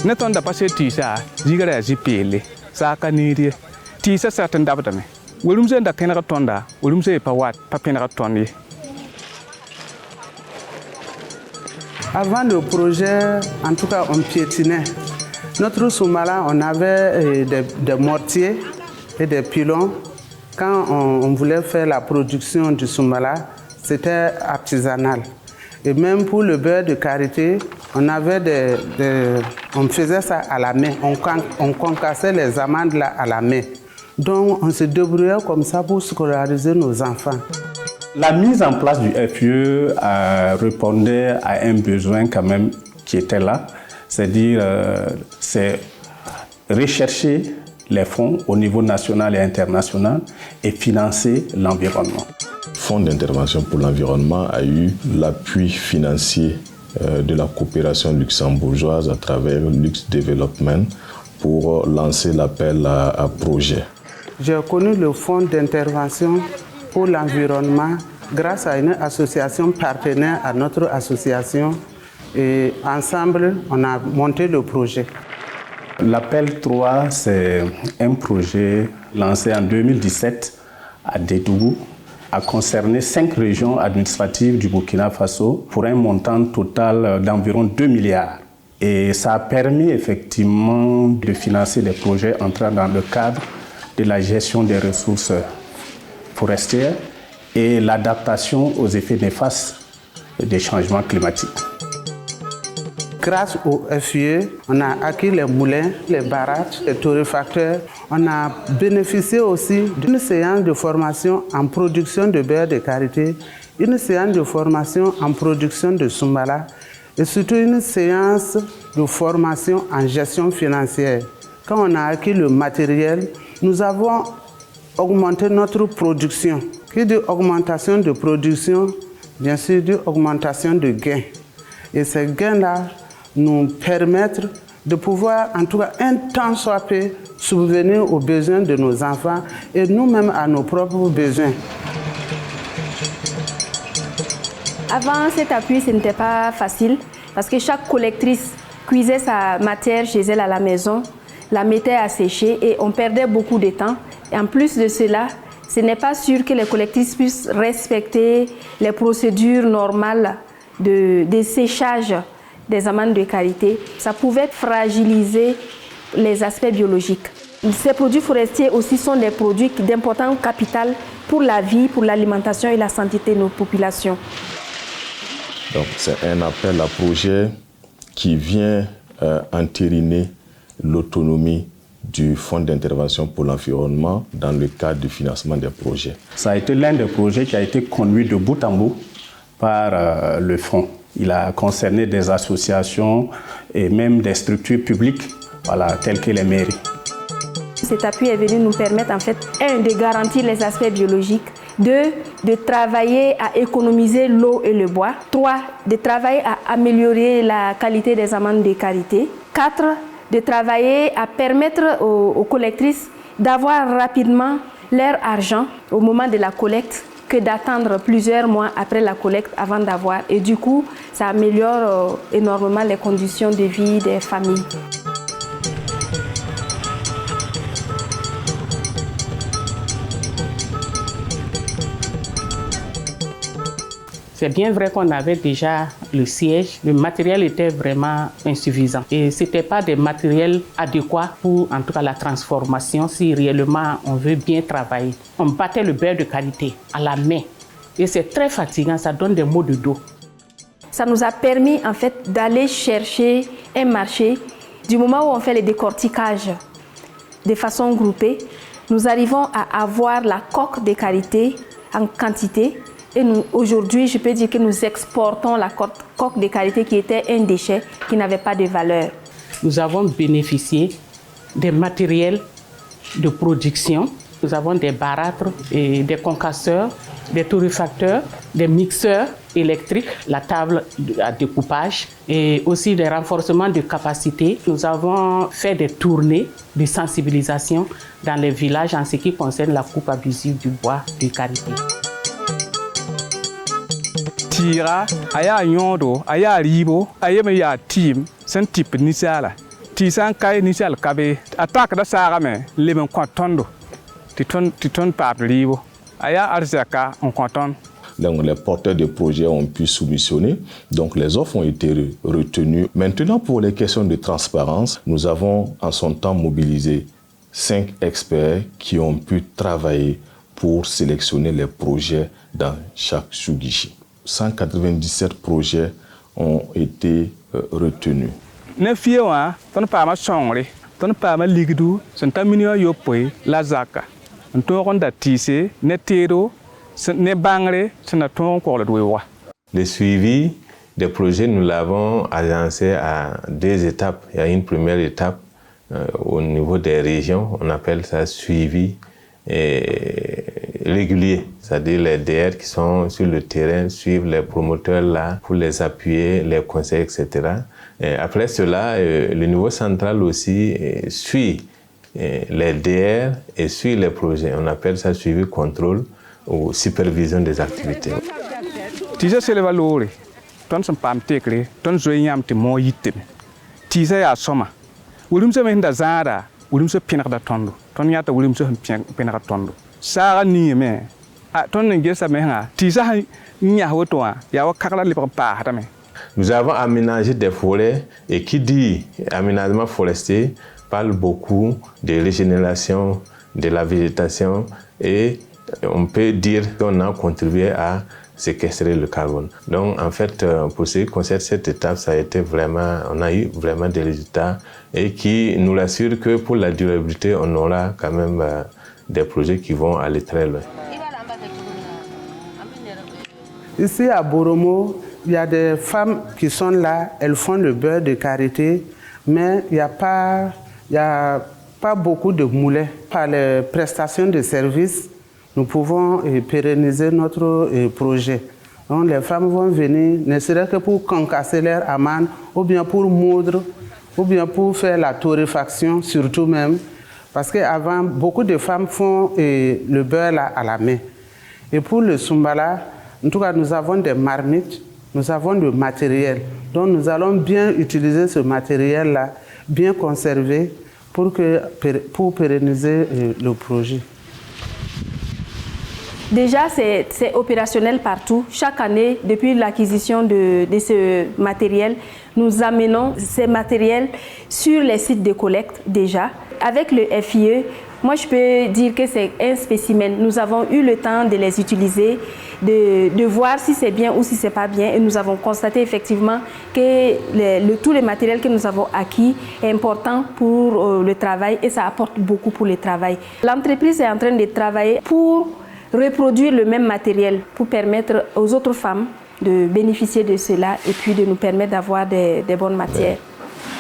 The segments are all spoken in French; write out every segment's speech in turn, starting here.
ne ton da passé tisa jigara jipele saka nidi tisa certain dabdame wolumze da tenra tonda wolumze pa wat pa penra tondi. Avant le projet, en tout cas, on piétinait. Notre Soumala, on avait des mortiers et des pilons. Quand on voulait faire la production du Soumala, c'était artisanal. Et même pour le beurre de karité, on faisait ça à la main. On concassait les amandes là à la main. Donc, on se débrouillait comme ça pour scolariser nos enfants. La mise en place du FIE répondait à un besoin quand même qui était là, c'est-à-dire c'est rechercher les fonds au niveau national et international et financer l'environnement. Le Fonds d'intervention pour l'environnement a eu l'appui financier de la coopération luxembourgeoise à travers Lux Development pour lancer l'appel à projet. J'ai connu le Fonds d'intervention pour l'environnement grâce à une association partenaire à notre association et ensemble on a monté le projet. L'appel 3, c'est un projet lancé en 2017 à Dédougou, a concerné 5 régions administratives du Burkina Faso pour un montant total d'environ 2 milliards. Et ça a permis effectivement de financer des projets entrant dans le cadre de la gestion des ressources forestières et l'adaptation aux effets néfastes des changements climatiques. Grâce au FIE, on a acquis les moulins, les barrages, les torréfacteurs. On a bénéficié aussi d'une séance de formation en production de beurre de karité, une séance de formation en production de Soumala et surtout une séance de formation en gestion financière. Quand on a acquis le matériel, nous avons augmenté notre production. Qui dit augmentation de production, bien sûr, dit augmentation de gains. Et ces gains-là nous permettent de pouvoir, en tout cas, un temps soit peu, subvenir aux besoins de nos enfants et nous-mêmes à nos propres besoins. Avant cet appui, ce n'était pas facile parce que chaque collectrice cuisait sa matière chez elle à la maison, la mettait à sécher et on perdait beaucoup de temps. Et en plus de cela, ce n'est pas sûr que les collectrices puissent respecter les procédures normales de séchage des amandes de karité. Ça pouvait fragiliser les aspects biologiques. Ces produits forestiers aussi sont des produits d'important capital pour la vie, pour l'alimentation et la santé de nos populations. Donc c'est un appel à projet qui vient entériner l'autonomie du Fonds d'intervention pour l'environnement dans le cadre du financement des projets. Ça a été l'un des projets qui a été conduit de bout en bout par le fonds. Il a concerné des associations et même des structures publiques, telles que les mairies. Cet appui est venu nous permettre, en fait, de garantir les aspects biologiques, 2, de travailler à économiser l'eau et le bois, 3, de travailler à améliorer la qualité des amandes de karité, 4, de travailler à permettre aux collectrices d'avoir rapidement leur argent au moment de la collecte que d'attendre plusieurs mois après la collecte avant d'avoir. Et du coup, ça améliore énormément les conditions de vie des familles. C'est bien vrai qu'on avait déjà le siège, le matériel était vraiment insuffisant et ce n'était pas des matériels adéquats pour en tout cas la transformation si réellement on veut bien travailler. On battait le beurre de karité à la main et c'est très fatigant, ça donne des maux de dos. Ça nous a permis en fait d'aller chercher un marché. Du moment où on fait les décorticages de façon groupée, nous arrivons à avoir la coque de karité en quantité. Et aujourd'hui, je peux dire que nous exportons la coque de karité qui était un déchet qui n'avait pas de valeur. Nous avons bénéficié des matériels de production. Nous avons des barâtres, et des concasseurs, des torréfacteurs, des mixeurs électriques, la table à découpage et aussi des renforcements de capacité. Nous avons fait des tournées de sensibilisation dans les villages en ce qui concerne la coupe abusive du bois de karité. Tira aya nyodo aya ribo ayema ya team sen type nisala tɩ sã n ka ninsaal kabe a takda saagame leb n kõ tõndo tɩ tõnd paad rɩɩbo a yaa arzɛka n kõ tõnd. Donc, les porteurs de projets ont pu soumissionner, donc les offres ont été retenues. Maintenant, pour les questions de transparence, nous avons en son temps mobilisé 5 experts qui ont pu travailler pour sélectionner les projets dans chaque sous-guichet. 197 projets ont été retenus. Ne fie wã tõnd paama sõngre tõnd paama ligdu sẽn ta million yopoe la zaka n tõog n da tɩɩse ne teedo ne bãngre sẽn na tõog n kogled weooga. Le suivi des projets, nous l'avons agencé à 2 étapes. Il y a une première étape au niveau des régions, on appelle ça suivi régulier, c'est-à-dire les DR qui sont sur le terrain suivent les promoteurs là pour les appuyer, les conseils, etc. Et après cela, le niveau central aussi suit les DR et suit les projets. On appelle ça suivi contrôle ou supervision des activités. Tɩɩsa selba loore tõnd sẽn paam tekre tõnd zoe yãmb tɩ moog yitame tɩɩsa yaa sõma wʋrumsã me sẽn da zãada wʋrumsã pẽnegda tõndo tõnd yãta wʋrumsã sẽn pẽnegd tõndo saaga niime tõnd n gesame sẽnga tɩɩsa sẽn yãs woto wã yaa wa kagla lebg n paasdame. Nous avons aménagé des forêts et qui dit aménagement forestier parle beaucoup de régénération de la végétation et on peut dire qu'on a contribué à séquestrer le carbone. Donc en fait, pour ce qui concerne cette étape, ça a été vraiment, on a eu vraiment des résultats et qui nous rassurent que pour la durabilité, on aura quand même des projets qui vont aller très loin. Ici à Boromo, il y a des femmes qui sont là, elles font le beurre de karité, mais il n'y a pas beaucoup de moulins. Par les prestations de services, nous pouvons pérenniser notre projet. Donc les femmes vont venir, ne serait-ce que pour concasser leur amande, ou bien pour moudre, ou bien pour faire la torréfaction, surtout même. Parce qu'avant, beaucoup de femmes font le beurre là, à la main. Et pour le Sumbala, en tout cas, nous avons des marmites, nous avons du matériel. Donc nous allons bien utiliser ce matériel-là, bien conserver, pour pérenniser le projet. Déjà, c'est opérationnel partout. Chaque année, depuis l'acquisition de ce matériel, nous amenons ces matériels sur les sites de collecte déjà. Avec le FIE, moi je peux dire que c'est un spécimen. Nous avons eu le temps de les utiliser, de voir si c'est bien ou si c'est pas bien. Et nous avons constaté effectivement que tout le matériel que nous avons acquis est important pour le travail et ça apporte beaucoup pour le travail. L'entreprise est en train de travailler pour reproduire le même matériel pour permettre aux autres femmes de bénéficier de cela et puis de nous permettre d'avoir des bonnes matières.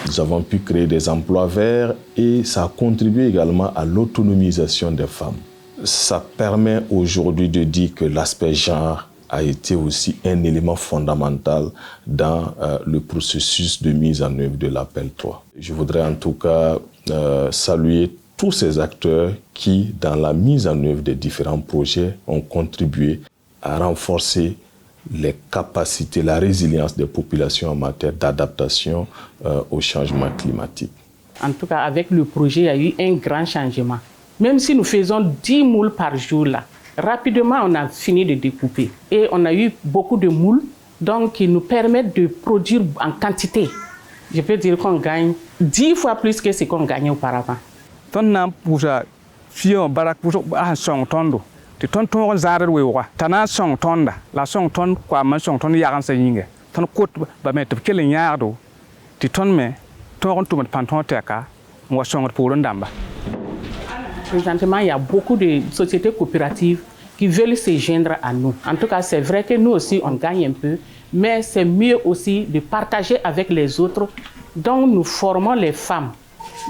Nous avons pu créer des emplois verts et ça a contribué également à l'autonomisation des femmes. Ça permet aujourd'hui de dire que l'aspect genre a été aussi un élément fondamental dans le processus de mise en œuvre de l'appel 3. Je voudrais en tout cas saluer tous ces acteurs qui, dans la mise en œuvre des différents projets, ont contribué à renforcer les capacités, la résilience des populations en matière d'adaptation au changement climatique. En tout cas, avec le projet, il y a eu un grand changement. Même si nous faisons 10 moules par jour, là, rapidement, on a fini de découper. Et on a eu beaucoup de moules, donc qui nous permettent de produire en quantité. Je peux dire qu'on gagne 10 fois plus que ce qu'on gagnait auparavant. Tõnd na n pʋʋsa fɩ barak pʋʋsg a sẽn sõng tõndo tɩ tõnd tõog n zaadr weooga t'a na n sõng tõnda la sõng tõnd koaam n sõng tõnd yagensã yĩnga tõnd kotbame tɩ b kell n yãagdo tɩ tõnd me tõog n tʋmd pãn-tõog tɛka n wa sõngd poorẽ dãmba. Présentement, il y a beaucoup de sociétés coopératives qui veulent se joindre à nous. En tout cas, c'est vrai que nous aussi, on gagne un peu, mais c'est mieux aussi de partager avec les autres. Donc, nous formons les femmes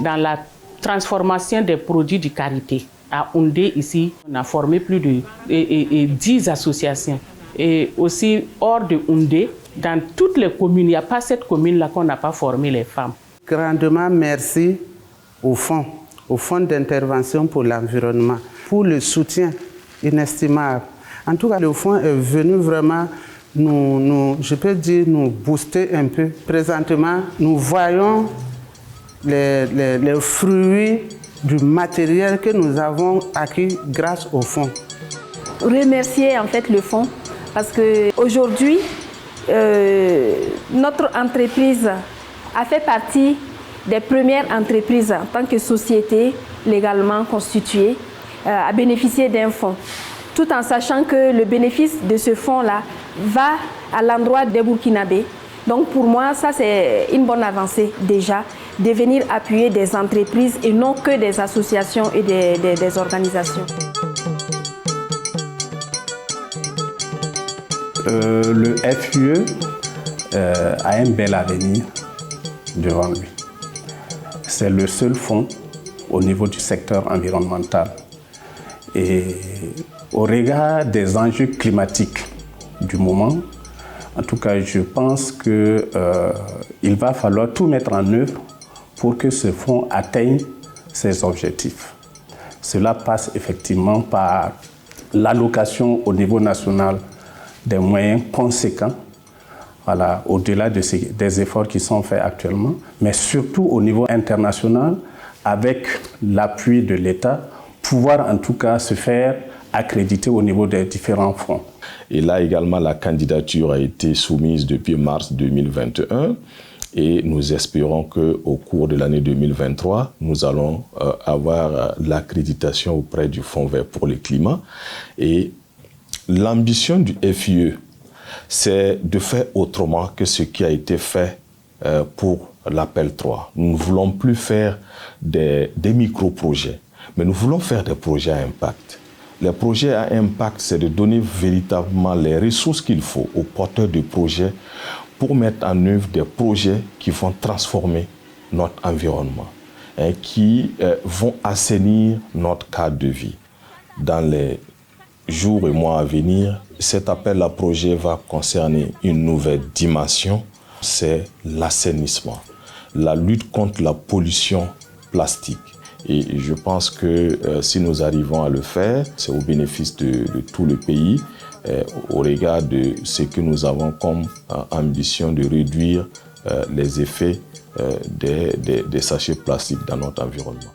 dans la transformation des produits de qualité. À Houndé, ici, on a formé plus de 10 associations. Et aussi, hors de Houndé, dans toutes les communes, il n'y a pas cette commune-là qu'on n'a pas formé les femmes. Grandement merci au fonds d'intervention pour l'environnement, pour le soutien inestimable. En tout cas, le fonds est venu vraiment je peux dire, nous booster un peu. Présentement, nous voyons les fruits du matériel que nous avons acquis grâce au fonds. Remercier en fait le fonds parce qu'aujourd'hui, notre entreprise a fait partie des premières entreprises en tant que société légalement constituée à bénéficier d'un fonds, tout en sachant que le bénéfice de ce fonds-là va à l'endroit des Burkinabés. Donc pour moi, ça c'est une bonne avancée déjà, de venir appuyer des entreprises et non que des associations et des organisations. Le FUE a un bel avenir devant lui. C'est le seul fonds au niveau du secteur environnemental. Et au regard des enjeux climatiques du moment, en tout cas, je pense qu'il va falloir tout mettre en œuvre pour que ce fonds atteigne ses objectifs. Cela passe effectivement par l'allocation au niveau national des moyens conséquents, voilà, au-delà des efforts qui sont faits actuellement, mais surtout au niveau international, avec l'appui de l'État, pouvoir en tout cas se faire accréditer au niveau des différents fonds. Et là également, la candidature a été soumise depuis mars 2021 et nous espérons qu'au cours de l'année 2023, nous allons avoir l'accréditation auprès du Fonds vert pour le climat. Et l'ambition du FIE, c'est de faire autrement que ce qui a été fait pour l'appel 3. Nous ne voulons plus faire des micro-projets, mais nous voulons faire des projets à impact. Les projets à impact, c'est de donner véritablement les ressources qu'il faut aux porteurs de projets pour mettre en œuvre des projets qui vont transformer notre environnement et qui vont assainir notre cadre de vie. Dans les jours et mois à venir, cet appel à projet va concerner une nouvelle dimension, c'est l'assainissement, la lutte contre la pollution plastique. Et je pense que si nous arrivons à le faire, c'est au bénéfice de tout le pays, au regard de ce que nous avons comme ambition de réduire les effets des sachets plastiques dans notre environnement.